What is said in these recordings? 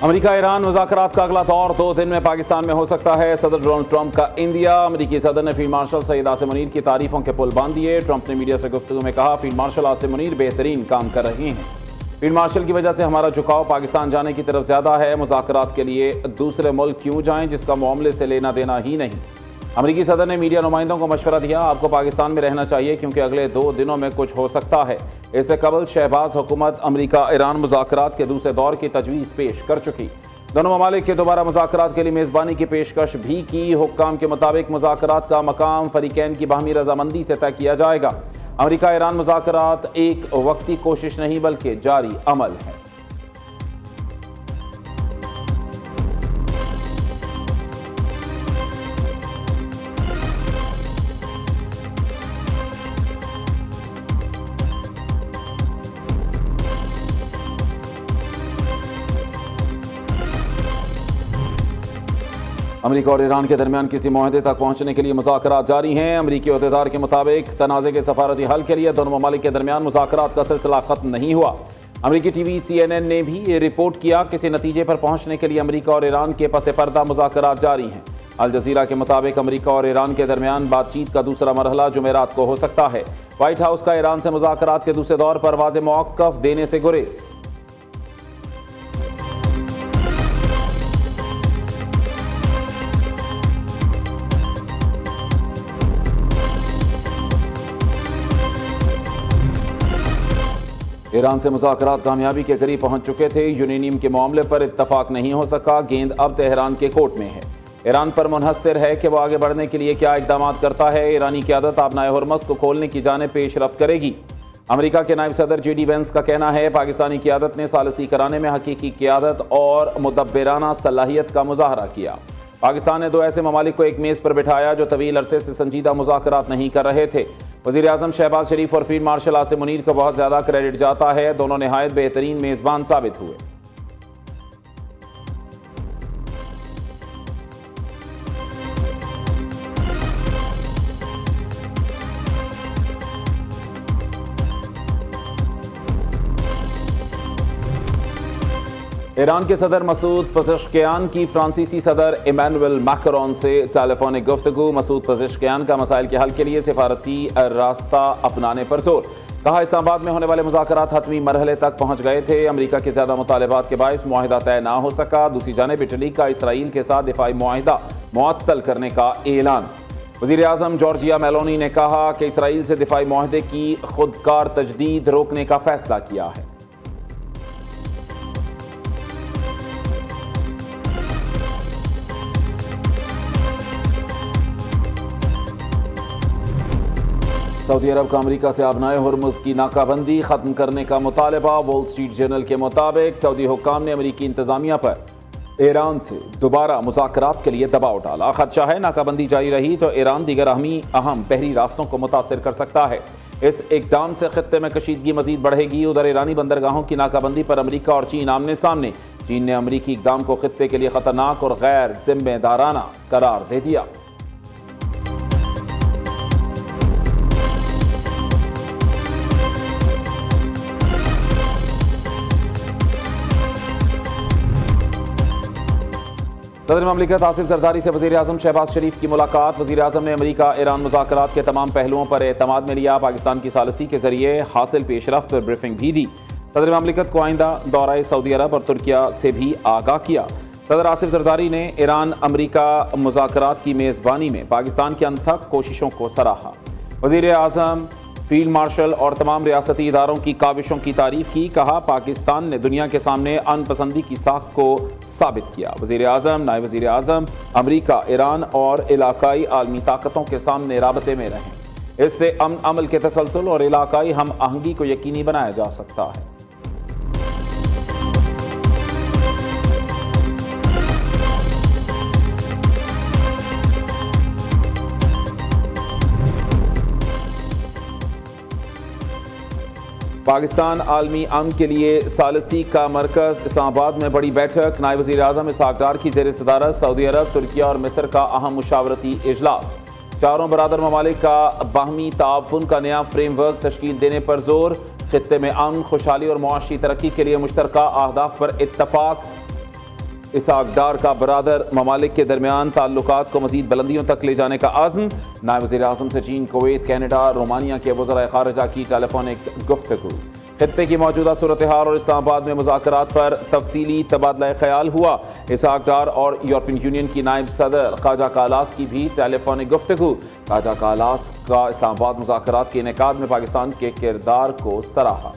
America Iran मुज़ाकरात का अगला दौर 2 दिन में पाकिस्तान में हो सकता है। सदर डोनाल्ड ट्रंप का इंडिया। अमेरिकी सदर ने फील्ड मार्शल सईद आसिम मुनीर की तारीफों के पुल बांध दिए। ट्रंप ने मीडिया से गुफ्तगू में कहा, फील्ड मार्शल आसिम मुनीर बेहतरीन काम कर रहे हैं। फील्ड मार्शल की वजह से हमारा झुकाव पाकिस्तान जाने की तरफ ज्यादा है। मुज़ाकरात के लिए दूसरे मुल्क क्यों जाएं जिसका मामले से लेना देना ही नहीं। अमेरिकी सदर ने मीडिया नुमाइंदों को मशवरा दिया, आपको पाकिस्तान में रहना चाहिए क्योंकि अगले 2 दिनों में कुछ हो सकता है। इससे कबल शहबाज हुकूमत अमेरिका ईरान मुज़ाकरात के दूसरे दौर की तजवीज़ पेश कर चुकी। दोनों ममालिक के दोबारा मुज़ाकरात के लिए मेज़बानी की पेशकश भी की। हुक्काम के मुताबिक मुज़ाकरात का मकाम फ़रीक़ैन की बाहमी रजामंदी से तय किया जाएगा। अमेरिका ईरान मुज़ाकरात एक वक्ती कोशिश नहीं बल्कि जारी अमल है। अमेरिका और ईरान के दरमियान किसी मुआहदे तक पहुंचने के लिए मुज़ाकरात जारी हैं। अमेरिकी अहदेदार के मुताबिक तनाज़े के सफारती हल के लिए दोनों ममालिक के दरमियान मुज़ाकरात का सिलसिला खत्म नहीं हुआ। अमेरिकी टीवी CNN ने भी ये रिपोर्ट किया, किसी नतीजे पर पहुंचने के लिए अमेरिका और ईरान के पस पर्दा मुज़ाकरात जारी हैं। अल जज़ीरा के मुताबिक अमेरिका और ईरान के दरमियान बातचीत का दूसरा मरहला जुमेरात को हो सकता है। व्हाइट हाउस का ईरान से मुज़ाकरात के दूसरे दौर पर वाज़े मौक़िफ़ देने से गुरेज। ईरान से मुज़ाकरात कामयाबी के करीब पहुंच चुके थे। यूरेनियम के मामले पर इत्तफाक नहीं हो सका। गेंद अब तेहरान के कोर्ट में है। ईरान पर मुनहसर है कि वह आगे बढ़ने के लिए क्या इक़दाम करता है। ईरानी क़यादत आबनाए हुर्मुज़ को खोलने की जानिब पेशरफ्त करेगी। अमेरिका के नायब सदर JD वेंस का कहना है, पाकिस्तानी क़यादत ने सालिसी कराने में हकीकी क़यादत और मुदब्बिराना सलाहियत का मुज़ाहरा किया। पाकिस्तान ने 2 ऐसे ममालिक को एक मेज़ पर बिठाया जो तवील अरसे से संजीदा मुज़ाकरात नहीं कर रहे थे। वज़ीर आज़म शहबाज शरीफ और फील्ड मार्शल आसिम मुनीर को बहुत ज़्यादा क्रेडिट जाता है। दोनों नहायत बेहतरीन मेज़बान साबित हुए। ईरान के सदर मसूद पज़ेश्कियान की फ्रांसीसी सदर इमैनुअल मैक्रोन से टेलीफोनिक गुफ्तगू। मसूद पज़ेश्कियान का मसाइल के हल के लिए सिफारती रास्ता अपनाने पर जोर। कहा, इस्लामाबाद में होने वाले मुज़ाकरात हतमी मरहले तक पहुंच गए थे। अमेरिका के ज़्यादा मुतालबात के बायस मुआहिदा तय ना हो सका। दूसरी जानिब इटली का इसराइल के साथ दिफाई मुआहिदा मुअत्तल करने का ऐलान। वज़ीर आज़म जॉर्जिया मेलोनी ने कहा कि इसराइल से दिफाई मुआहिदे की खुदकार तजदीद रोकने का फैसला किया है। सऊदी अरब का अमेरिका से आबनाए हुर्मुज़ की नाकाबंदी ख़त्म करने का मुतालबा। वॉल स्ट्रीट जर्नल के मुताबिक सऊदी हुक्काम ने अमेरिकी इंतज़ामिया पर ईरान से दोबारा मुज़ाकरात के लिए दबाव डाला। ख़दशा है नाकाबंदी जारी रही तो ईरान दीगर अहम बहरी रास्तों को मुतासर कर सकता है। इस इक़दाम से ख़ित्ते में कशीदगी मज़ीद बढ़ेगी। उधर ईरानी बंदरगाहों की नाकाबंदी पर अमेरिका और चीन आमने सामने। चीन ने अमेरिकी इक़दाम को ख़ित्ते के लिए ख़तरनाक और गैर जिम्मेदाराना करार दे दिया। सदर ममलिकत आसिफ जरदारी से वज़ीर आज़म शहबाज शरीफ की मुलाकात। वज़ीर आज़म ने अमेरिका ईरान मुज़ाकरात के तमाम पहलुओं पर एतमाद में लिया। पाकिस्तान की सालिसी के जरिए हासिल पेशरफ्त पर ब्रीफिंग भी दी। सदर ममलिकत को आइंदा दौरे सऊदी अरब और तुर्किया से भी आगाह किया। सदर आसिफ जरदारी ने ईरान अमेरिका मुज़ाकरात की मेज़बानी में पाकिस्तान की अनथक कोशिशों को सराहा। वज़ीर आज़म फील्ड मार्शल और तमाम रियासती इदारों की काविशों की तारीफ की। कहा, पाकिस्तान ने दुनिया के सामने अनपसंदी की साख को साबित किया। वज़ीर आज़म, नायब वज़ीर आज़म अमेरिका, ईरान और इलाकाई आलमी ताकतों के सामने राबते में रहें। इससे अमन अमल के तसलसल और इलाकाई हम आहंगी को यकीनी बनाया जा सकता है। पाकिस्तान आलमी अमन के लिए सालिसी का मरकज़। इस्लामाबाद में बड़ी बैठक। नायब वज़ीर आज़म इसहाक़ डार की ज़ेर सदारत सऊदी अरब, तुर्किया और मिस्र का अहम मुशावरती इजलास। चारों बरादर ममालिक का बाहमी ताउन का नया फ्रेमवर्क तश्कील देने पर जोर। खित्ते में अमन, खुशहाली और मुआशी तरक्की के लिए मुश्तरका अहदाफ पर इत्तफाक। इसहाक डार का बरादर ममालिक के दरमियान ताल्लुकात को मजीद बुलंदियों तक ले जाने का आज़म। नायब वज़ीर आज़म से चीन, कुवैत, कैनेडा, रोमानिया के वज़राए ख़ारिजा की टेलीफोनिक गुफ्तगू। खित्ते की मौजूदा सूरत हाल और इस्लामाबाद में मुज़ाकरात पर तफसीली तबादला ख्याल हुआ। इसहाक डार और यूरोपियन यूनियन की नायब सदर ख्वाजा कालास की भी टेलीफोनिक गुफ्तगू। ख्वाजा कालास का इस्लामाबाद मुज़ाकरात के इनेकाद में पाकिस्तान के किरदार को सराहा।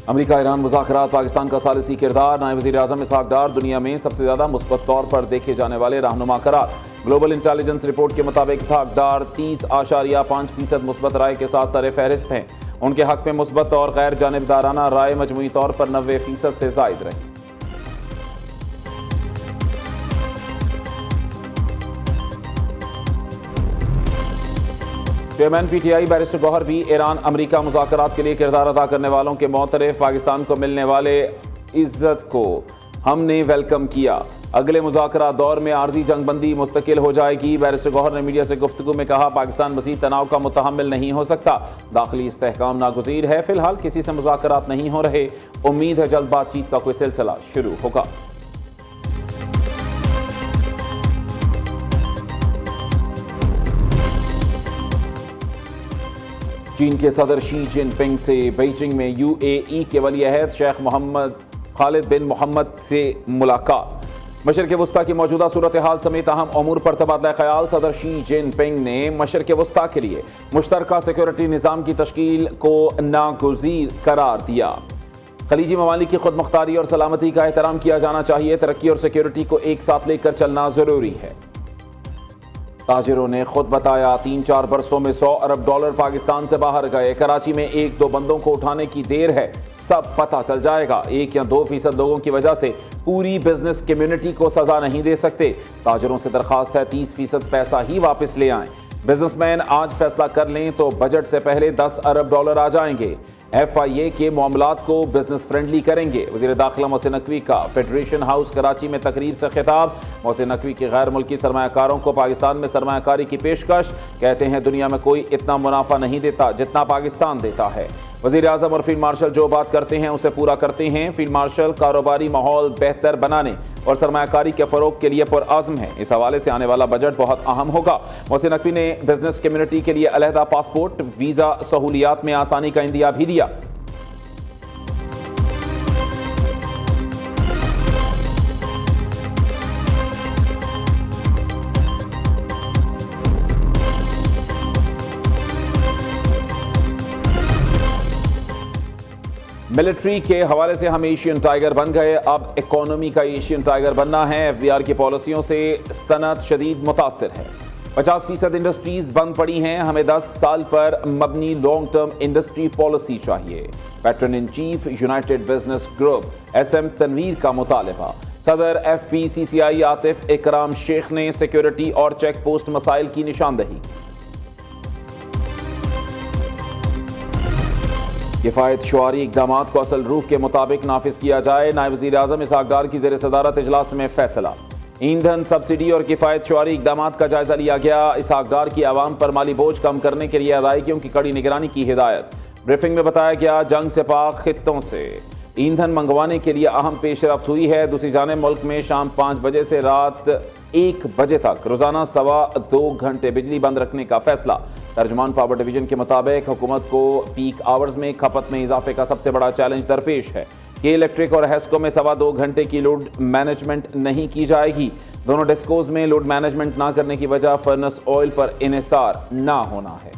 अमेरिका ईरान मुज़ाकरात, पाकिस्तान का सालिसी किरदार। नायब वज़ीर आज़म इसहाक डार दुनिया में सबसे ज़्यादा मुस्बत तौर पर देखे जाने वाले रहनुमा करार। ग्लोबल इंटेलिजेंस रिपोर्ट के मुताबिक इसहाक डार 30.5% मुस्बत राय के साथ सर फहरिस्त हैं। उनके हक में मुस्बत और गैर जानिबदाराना राय मजमूई तौर पर 90% से ज़ायद रही। चेयरमैन पीटीआई बैरिस्टर गौहर भी ईरान अमेरिका मुज़ाकरात के लिए किरदार अदा करने वालों के मोतरफ। पाकिस्तान को मिलने वाले इज्जत को हमने वेलकम किया। अगले मुज़ाकरात दौर में आर्जी जंगबंदी मुस्तकिल हो जाएगी। बैरिस्टर गौहर ने मीडिया से गुफ्तगू में कहा, पाकिस्तान मज़ीद तनाव का मुतहम्मिल नहीं हो सकता। दाखिली इस्तेहकाम नागुज़ीर है। फिलहाल किसी से मुज़ाकरात नहीं हो रहे। उम्मीद है जल्द बातचीत का कोई सिलसिला शुरू होगा। चीन के सदर शी जिनपिंग से बीजिंग में यूएई के वली अहद शेख मोहम्मद खालिद बिन मोहम्मद से मुलाकात। मशरिक़ वस्ता की मौजूदा सूरत हाल समेत अहम अमूर पर तबादला ख्याल। सदर शी जिनपिंग ने मशरिक़ वस्ता के लिए मुश्तरका सिक्योरिटी निज़ाम की तश्कील को नागुज़ीर करार दिया। खलीजी ममालिक की खुद मुख्तारी और सलामती का एहतराम किया जाना चाहिए। तरक्की और सिक्योरिटी को एक साथ लेकर चलना ज़रूरी है। ताजिरों ने खुद बताया, 3-4 बरसों में $100 अरब पाकिस्तान से बाहर गए। कराची में 1-2 बंदों को उठाने की देर है, सब पता चल जाएगा। 1 या 2% लोगों की वजह से पूरी बिजनेस कम्युनिटी को सजा नहीं दे सकते। ताजिरों से दरखास्त है 30% पैसा ही वापस ले आएं। बिजनेसमैन आज फैसला कर लें तो बजट से पहले $10 अरब आ जाएंगे। FIA के मामलात को बिजनेस फ्रेंडली करेंगे। वज़ीर दाखिला मोहसिन नकवी का फेडरेशन हाउस कराची में तकरीब से खिताब। मोहसिन नकवी के गैर मुल्की सरमायाकारों को पाकिस्तान में सरमायाकारी की पेशकश। कहते हैं दुनिया में कोई इतना मुनाफा नहीं देता जितना पाकिस्तान देता है। वज़ीर आज़म और फील्ड मार्शल जो बात करते हैं उसे पूरा करते हैं। फील्ड मार्शल कारोबारी माहौल बेहतर बनाने और सरमायाकारी के फ़रोग के लिए पुरआज़म है। इस हवाले से आने वाला बजट बहुत अहम होगा। मोहसिन नकवी ने बिजनेस कम्युनिटी के लिए अलहदा पासपोर्ट वीज़ा सहूलियात में आसानी का इंदिया भी दिया। मिलिट्री के हवाले से हम एशियन टाइगर बन गए, अब इकोनॉमी का एशियन टाइगर बनना है। FBR की पॉलिसियों से सनत शदीद मुतासिर है। 50% इंडस्ट्रीज बंद पड़ी हैं। हमें 10 साल पर मबनी लॉन्ग टर्म इंडस्ट्री पॉलिसी चाहिए। Patron in chief United Business Group SM Tanveer का मुतालबा। सदर FPCCI आतिफ इकराम शेख ने सिक्योरिटी और चेक पोस्ट मसाइल की निशानदही। किफ़ायत शुआरी इक़दामात को असल रूह के मुताबिक नाफिज किया जाए। नायब वज़ीर आज़म इसहाक डार की ज़ेर सदारत इजलास में फैसला। ईंधन सब्सिडी और किफ़ायत शुआरी इक़दामात का जायज़ा लिया गया। इसहाक डार की आवाम पर माली बोझ कम करने के लिए अदायगियों की कड़ी निगरानी की हिदायत। ब्रीफिंग में बताया गया, जंग से पाक खित्तों से ईंधन मंगवाने के लिए अहम पेशरफ्त हुई है। दूसरी जानिब मुल्क में शाम 5 बजे से रात 1 बजे तक रोजाना 2.25 घंटे बिजली बंद रखने का फैसला। तर्जुमान पावर डिवीजन के मुताबिक हुकूमत को पीक आवर्स में खपत में इजाफे का सबसे बड़ा चैलेंज दरपेश है कि इलेक्ट्रिक और हेस्को में 2.25 घंटे की लोड मैनेजमेंट नहीं की जाएगी। दोनों डिस्कोज में लोड मैनेजमेंट ना करने की वजह फर्नेस ऑयल पर इन्हिसार ना होना है।